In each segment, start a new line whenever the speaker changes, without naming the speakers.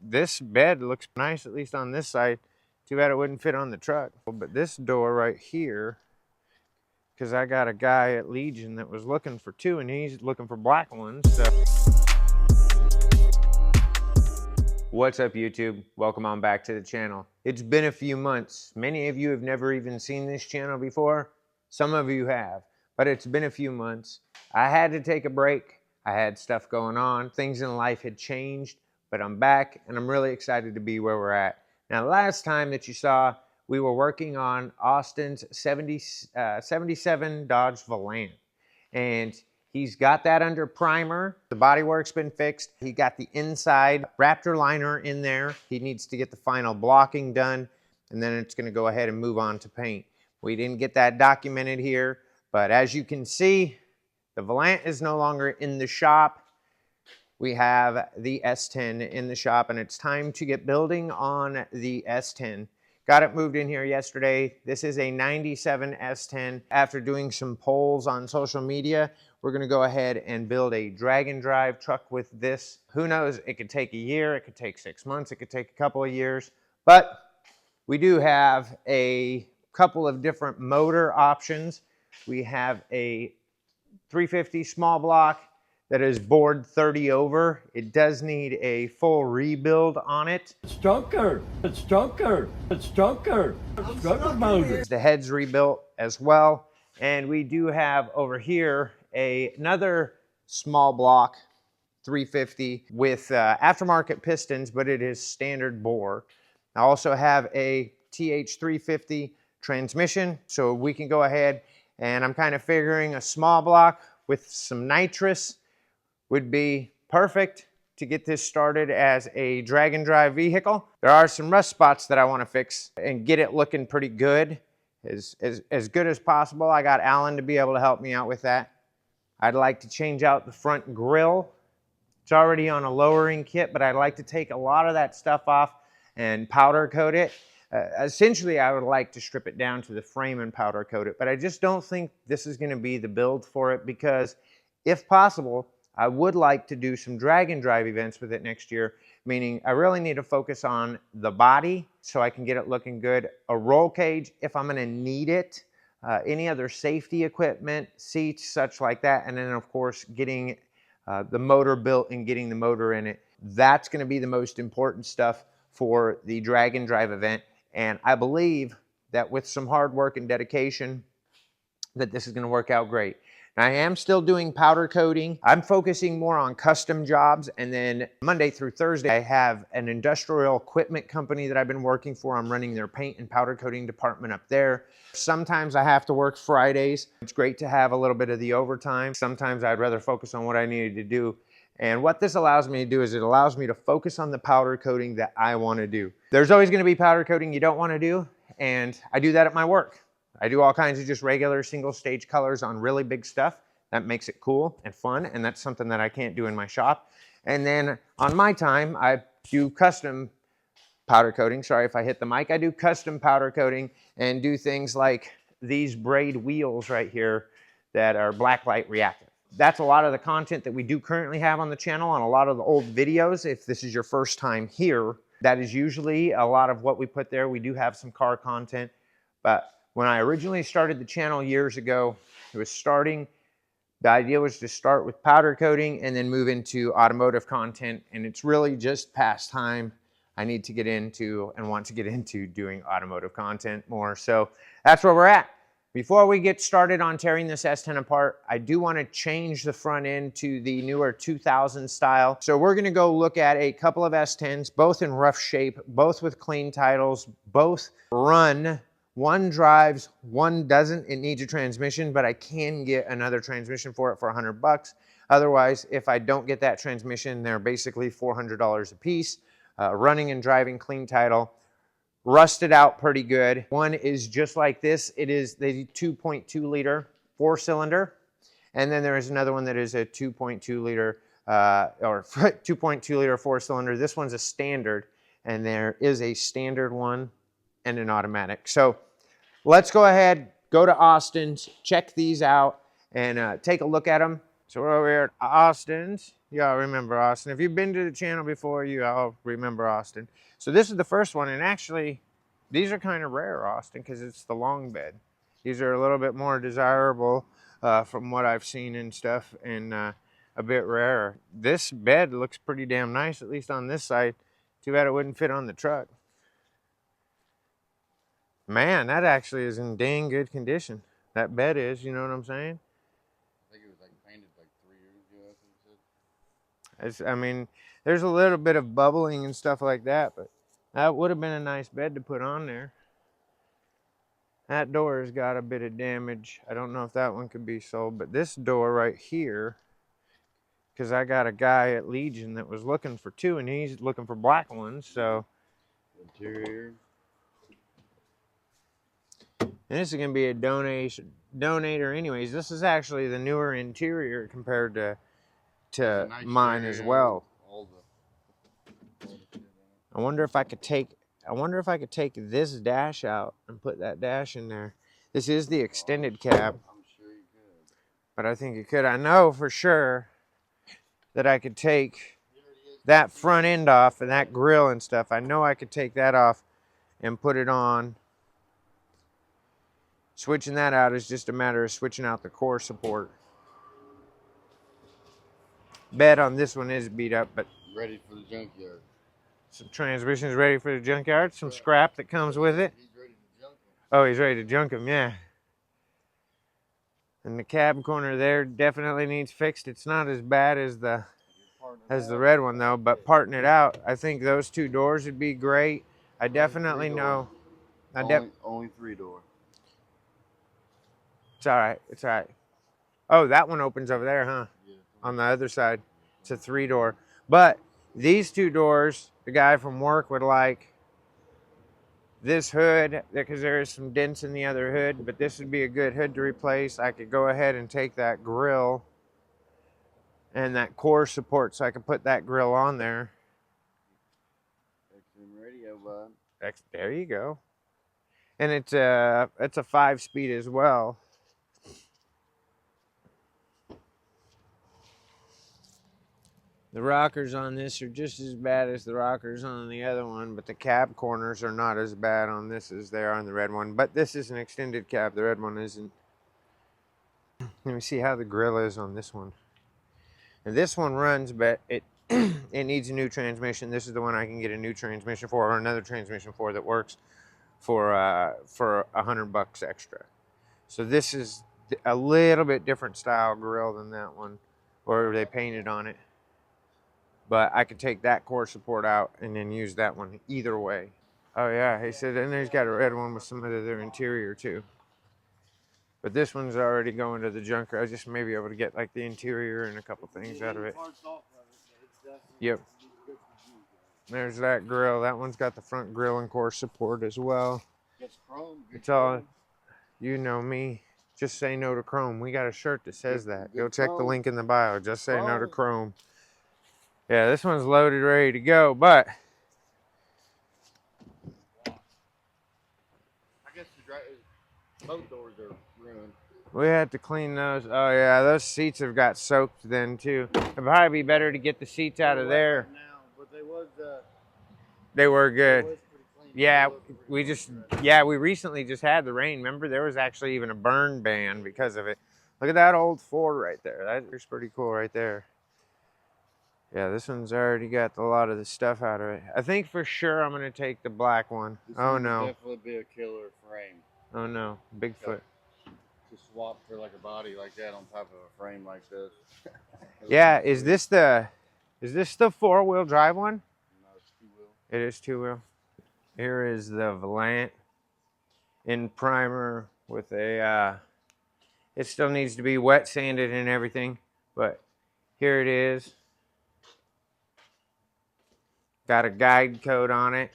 this bed looks nice, at least on this side. Too bad it wouldn't fit on the truck. But this door right here, because I got a guy at Legion that was looking for two, and he's looking for black ones. So. What's up, YouTube? Welcome on back to the channel. It's been a few months. Many of you have never even seen this channel before. Some of you have, but it's been a few months. I had to take a break. I had stuff going on. Things in life had changed, but I'm back and I'm really excited to be where we're at. Now, last time that you saw, we were working on Austin's 77 Dodge Volant, and he's got that under primer. The bodywork's been fixed. He got the inside Raptor liner in there. He needs to get the final blocking done, and then it's gonna go ahead and move on to paint. We didn't get that documented here, but as you can see, the Volant is no longer in the shop. We have the S10 in the shop, and it's time to get building on the S10. Got it moved in here yesterday. This is a 97 S10. After doing some polls on social media, we're gonna go ahead and build a drag and drive truck with this. Who knows, it could take a year, it could take 6 months, it could take a couple of years, but we do have a couple of different motor options. We have a 350 small block that is bored 30 over. It does need a full rebuild on it.
It's junker, it's junker, it's junker, it's junker motor.
The head's rebuilt as well. And we do have over here another small block 350 with aftermarket pistons, but it is standard bore. I also have a TH350 transmission, so we can go ahead, and I'm kind of figuring a small block with some nitrous would be perfect to get this started as a drag and drive vehicle. There are some rust spots that I want to fix and get it looking pretty good, as good as possible. I got Alan to be able to help me out with that. I'd like to change out the front grille. It's already on a lowering kit, but I'd like to take a lot of that stuff off and powder coat it. Essentially, I would like to strip it down to the frame and powder coat it, but I just don't think this is going to be the build for it, because if possible, I would like to do some drag and drive events with it next year, meaning I really need to focus on the body so I can get it looking good. A roll cage if I'm gonna need it, any other safety equipment, seats, such like that, and then of course getting the motor built and getting the motor in it. That's gonna be the most important stuff for the drag and drive event, and I believe that with some hard work and dedication that this is gonna work out great. I am still doing powder coating. I'm focusing more on custom jobs, and then Monday through Thursday, I have an industrial equipment company that I've been working for. I'm running their paint and powder coating department up there. Sometimes I have to work Fridays. It's great to have a little bit of the overtime. Sometimes I'd rather focus on what I needed to do. And what this allows me to do is it allows me to focus on the powder coating that I want to do. There's always going to be powder coating you don't want to do, and I do that at my work. I do all kinds of just regular single stage colors on really big stuff. That makes it cool and fun, and that's something that I can't do in my shop. And then on my time, I do custom powder coating. Sorry if I hit the mic. I do custom powder coating and do things like these braid wheels right here that are blacklight reactive. That's a lot of the content that we do currently have on the channel on a lot of the old videos. If this is your first time here, that is usually a lot of what we put there. We do have some car content, but when I originally started the channel years ago, the idea was to start with powder coating and then move into automotive content, and it's really just past time. I need to get into and want to get into doing automotive content more. So that's where we're at. Before we get started on tearing this S10 apart, I do want to change the front end to the newer 2000 style. So we're going to go look at a couple of S10s, both in rough shape, both with clean titles, both run. One drives, one doesn't. It needs a transmission, but I can get another transmission for it for $100. Otherwise, if I don't get that transmission, they're basically $400 a piece. Running and driving, clean title, rusted out pretty good. One is just like this. It is the 2.2 liter 4-cylinder. And then there is another one that is a 2.2 liter or 2.2 liter 4-cylinder. This one's a standard, and there is a standard one and an automatic. So let's go ahead, go to Austin's, check these out, and take a look at them. So we're over here at Austin's. Y'all remember Austin. If you've been to the channel before, you all remember Austin. So this is the first one, and actually, these are kind of rare, Austin, because it's the long bed. These are a little bit more desirable from what I've seen and stuff, and a bit rarer. This bed looks pretty damn nice, at least on this side. Too bad it wouldn't fit on the truck. Man, that actually is in dang good condition. That bed is, you know what I'm saying?
I think it was like painted like 3 years ago. I think it said.
I mean, there's a little bit of bubbling and stuff like that, but that would have been a nice bed to put on there. That door has got a bit of damage. I don't know if that one could be sold, but this door right here, because I got a guy at Legion that was looking for two, and he's looking for black ones, so.
Interior.
And this is going to be a donator anyways. This is actually the newer interior compared to
Nice
mine
area,
as well.
all the shit in it.
I wonder if I could take this dash out and put that dash in there. This is the extended cab,
I'm sure you could.
but I think you could. I know for sure that I could take that front end off and that grill and stuff. I know I could take that off and put it on. Switching that out is just a matter of switching out the core support. Bed on this one is beat up, but
Ready for the junkyard.
some transmissions ready for the junkyard. Some scrap that comes with it.
He's ready to junk him.
Oh, he's ready to junk them, yeah. And the cab corner there definitely needs fixed. It's not as bad as the red one though, but parting it out, I think those two doors would be great. I definitely know.
Only 3-door.
It's all right. It's all right. Oh, that one opens over there, huh?
Yeah.
On the other side. It's a 3-door. But these two doors, the guy from work would like this hood, because there is some dents in the other hood, but this would be a good hood to replace. I could go ahead and take that grill and that core support, so I could put that grill on there.
XM radio, bud.
There you go. And it's a 5-speed as well. The rockers on this are just as bad as the rockers on the other one, but the cab corners are not as bad on this as they are on the red one. But this is an extended cab. The red one isn't. Let me see how the grill is on this one. And this one runs, but it needs a new transmission. This is the one I can get a new transmission for, or another transmission for, that works for $100 extra. So this is a little bit different style grill than that one, or they painted on it. But I could take that core support out and then use that one either way. Oh yeah, he said, and he's got a red one with some of their interior too. But this one's already going to the junker. I just may be able to get like the interior and a couple things out of it. Yep. There's that grill. That one's got the front grill and core support as well.
Gets chrome.
It's all, you know me. Just say no to chrome. We got a shirt that says that. Go check the link in the bio. Just say no to chrome. Yeah, this one's loaded, ready to go, but
I guess both doors are ruined.
we had to clean those. Oh yeah, those seats have got soaked then too. It'd probably be better to get the seats out of there.
Now, but they were
good.
pretty clean.
Yeah, we recently just had the rain. Remember, there was actually even a burn ban because of it. Look at that old Ford right there. That's pretty cool right there. Yeah, this one's already got a lot of the stuff out of it. I think for sure I'm going to take the black one. Oh, no.
Definitely be a killer frame.
Oh, no. Bigfoot.
To swap for like a body like that on top of a frame like this.
Yeah, is this the 4-wheel drive one?
No, it's 2-wheel.
It is 2-wheel. Here is the Volant in primer with a, it still needs to be wet sanded and everything, but here it is. Got a guide code on it.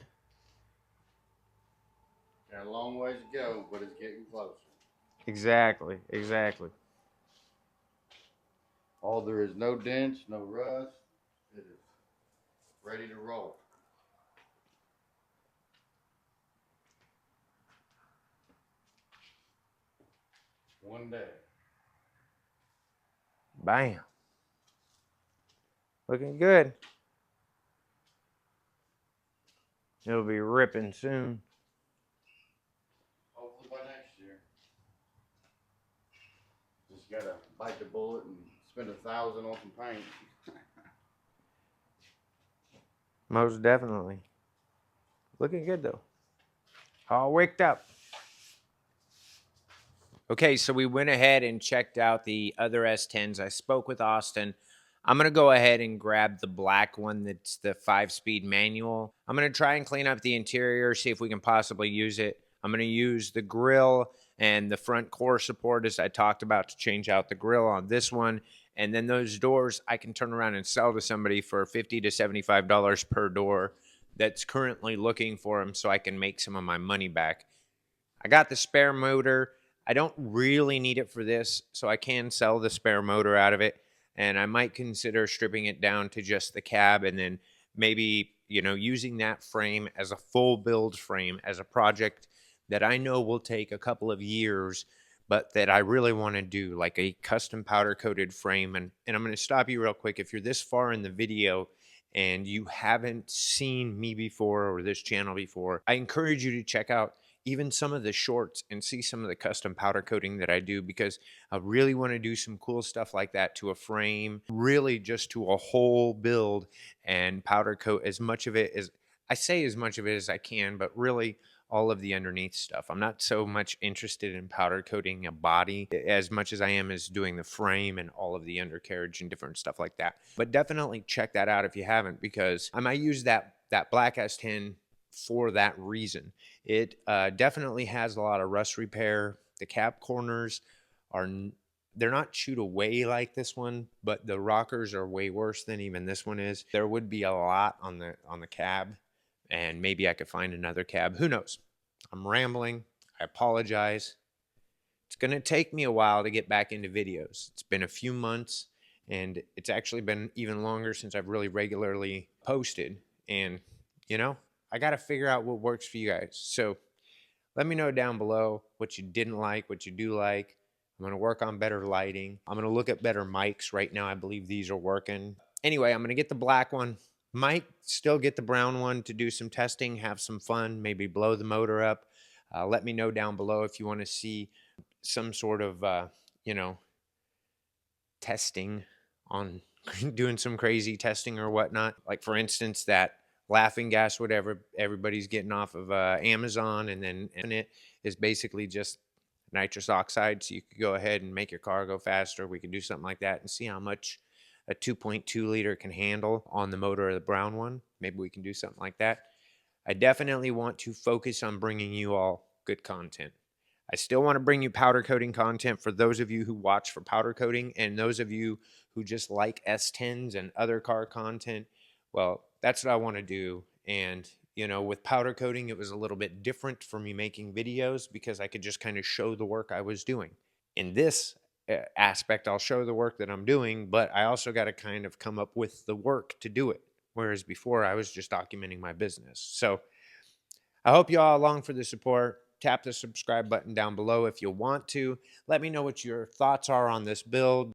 Got a long ways to go, but it's getting closer.
Exactly.
There is no dents, no rust. It is ready to roll. One day.
Bam. Looking good. It'll be ripping soon.
Hopefully by next year. Just gotta bite the bullet and spend $1,000 on some paint.
Most definitely. Looking good though. All wicked up. Okay, so we went ahead and checked out the other S10s. I spoke with Austin. I'm going to go ahead and grab the black one that's the 5-speed manual. I'm going to try and clean up the interior, see if we can possibly use it. I'm going to use the grill and the front core support as I talked about to change out the grill on this one. And then those doors I can turn around and sell to somebody for $50 to $75 per door that's currently looking for them so I can make some of my money back. I got the spare motor. I don't really need it for this, so I can sell the spare motor out of it. And I might consider stripping it down to just the cab and then maybe, using that frame as a full build frame as a project that I know will take a couple of years, but that I really want to do, like a custom powder coated frame. And I'm going to stop you real quick. If you're this far in the video and you haven't seen me before or this channel before, I encourage you to check out even some of the shorts and see some of the custom powder coating that I do, because I really want to do some cool stuff like that to a frame, really just to a whole build, and powder coat as much of it as I can, but really all of the underneath stuff. I'm not so much interested in powder coating a body as much as I am as doing the frame and all of the undercarriage and different stuff like that. But definitely check that out if you haven't, because I might use that black S10 for that reason. It definitely has a lot of rust repair. The cap corners they're not chewed away like this one, but the rockers are way worse than even this one is. There would be a lot on the cab, and maybe I could find another cab. Who knows? I'm rambling. I apologize. It's going to take me a while to get back into videos. It's been a few months, and it's actually been even longer since I've really regularly posted. And, I got to figure out what works for you guys. So let me know down below what you didn't like, what you do like. I'm going to work on better lighting. I'm going to look at better mics. Right now, I believe these are working. Anyway, I'm going to get the black one. Might still get the brown one to do some testing, have some fun, maybe blow the motor up. Let me know down below if you want to see some sort of, testing on doing some crazy testing or whatnot. Like, for instance, that laughing gas, whatever everybody's getting off of Amazon, and it is basically just nitrous oxide. So you could go ahead and make your car go faster. We could do something like that and see how much a 2.2 liter can handle on the motor of the brown one. Maybe we can do something like that. I definitely want to focus on bringing you all good content. I still want to bring you powder coating content for those of you who watch for powder coating, and those of you who just like S10s and other car content. Well, that's what I want to do. And, with powder coating, it was a little bit different for me making videos because I could just kind of show the work I was doing. In this aspect, I'll show the work that I'm doing, but I also got to kind of come up with the work to do it. Whereas before, I was just documenting my business. So I hope you all along for the support. Tap the subscribe button down below if you want to. Let me know what your thoughts are on this build.